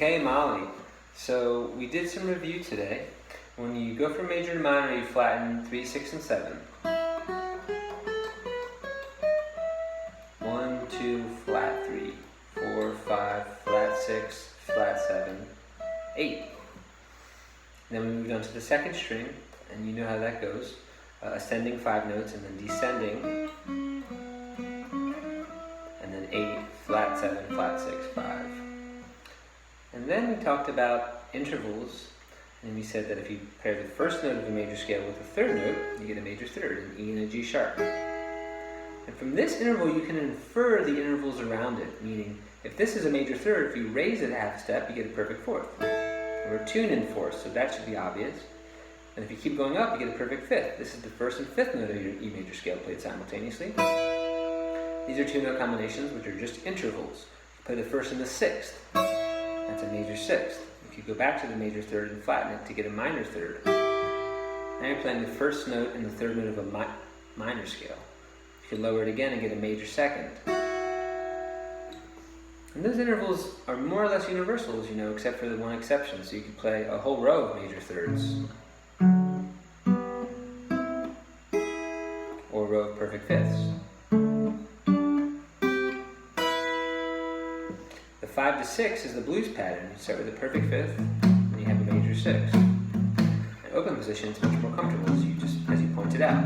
Okay, Molly. So we did some review today. When you go from major to minor, you flatten 3, 6, and 7. 1, 2, flat 3, 4, 5, flat 6, flat 7, 8. Then we moved on to the second string, and you know how that goes. Ascending 5 notes and then descending. And then 8, flat 7, flat 6, 5. And then we talked about intervals, and we said that if you pair the first note of a major scale with the third note, you get a major third, an E and a G sharp. And from this interval, you can infer the intervals around it, meaning if this is a major third, if you raise it half a step, you get a perfect fourth. We're tuned in fourths, so that should be obvious. And if you keep going up, you get a perfect fifth. This is the first and fifth note of your E major scale played simultaneously. These are two note combinations, which are just intervals. You play the first and the sixth. That's a major sixth. If you go back to the major third and flatten it to get a minor third. Now you're playing the first note and the third note of a minor scale. You can lower it again and get a major second. And those intervals are more or less universal, as you know, except for the one exception. So you can play a whole row of major thirds. Or a row of perfect fifths. The 5 to 6 is the blues pattern. You start with a perfect fifth, and you have a major sixth. In open position, it's much more comfortable, as you pointed out.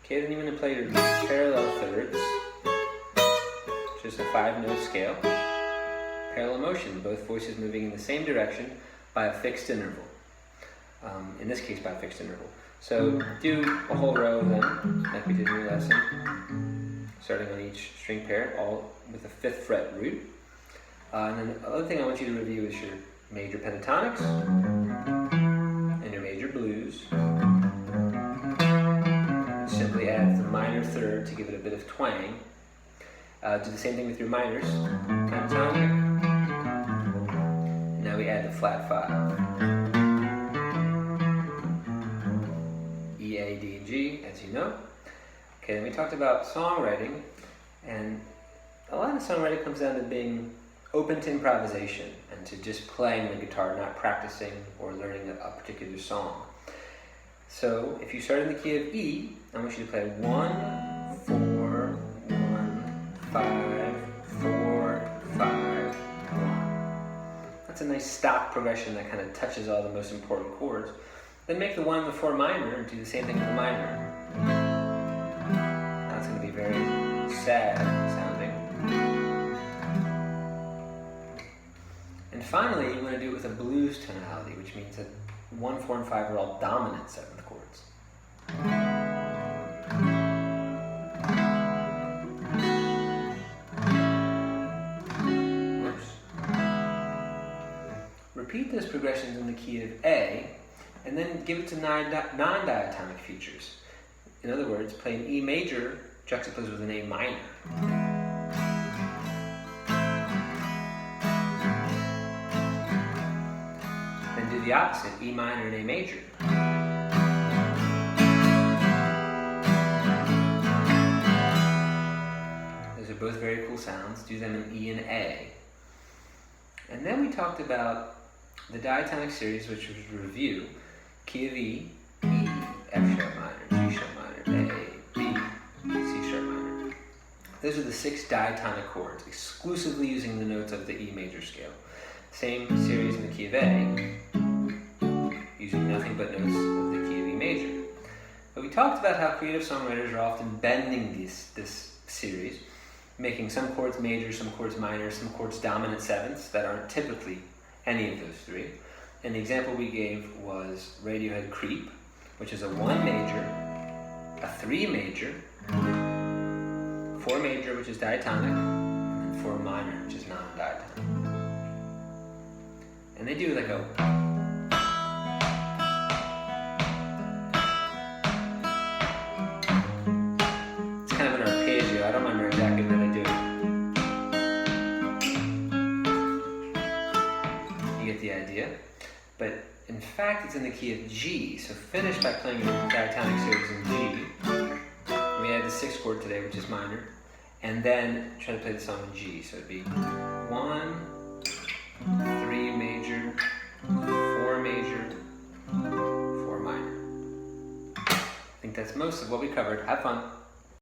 Okay, then you're going to play your parallel thirds, which is a 5-note scale. Parallel motion, both voices moving in the same direction by a fixed interval. In this case, by a fixed interval. So do a whole row of them, like we did in your lesson, starting on each string pair, all with a 5th fret root. And then the other thing I want you to review is your major pentatonics and your major blues. Simply add the minor third to give it a bit of twang. Do the same thing with your minors. Pentatonic. And now we add the flat 5. E, A, D, and G, as you know. Okay, then we talked about songwriting, and a lot of songwriting comes down to being open to improvisation and to just playing the guitar, not practicing or learning a particular song. So if you start in the key of E, I want you to play 1, 4, 1, 5, 4, 5, 1. That's a nice stock progression that kind of touches all the most important chords. Then make the 1 and the 4 minor and do the same thing with the minor. That's going to be very sad sounding. And finally, you want to do it with a blues tonality, which means that 1, 4, and 5 are all dominant 7th chords. Whoops. Repeat those progressions in the key of A, and then give it to non-diatonic features. In other words, play an E major juxtaposed with an A minor. Then do the opposite, E minor and A major. Those are both very cool sounds. Do them in E and A. And then we talked about the diatonic series, which was review. Key of E, E, F sharp minor, G sharp minor, A, B, C sharp minor. Those are the 6 diatonic chords, exclusively using the notes of the E major scale. Same series in the key of A, using nothing but notes of the key of E major. But we talked about how creative songwriters are often bending this series, making some chords major, some chords minor, some chords dominant 7ths that aren't typically any of those 3. And the example we gave was Radiohead Creep, which is a 1 major, a 3 major, 4 major, which is diatonic, and then 4 minor, which is non-diatonic. And they do like a... It's kind of an arpeggio. I don't remember exactly how they do it. You get the idea. But in fact, it's in the key of G. So finish by playing your diatonic series in G. We had the 6th chord today, which is minor. And then try to play the song in G. So it'd be 1, think that's most of what we covered. Have fun.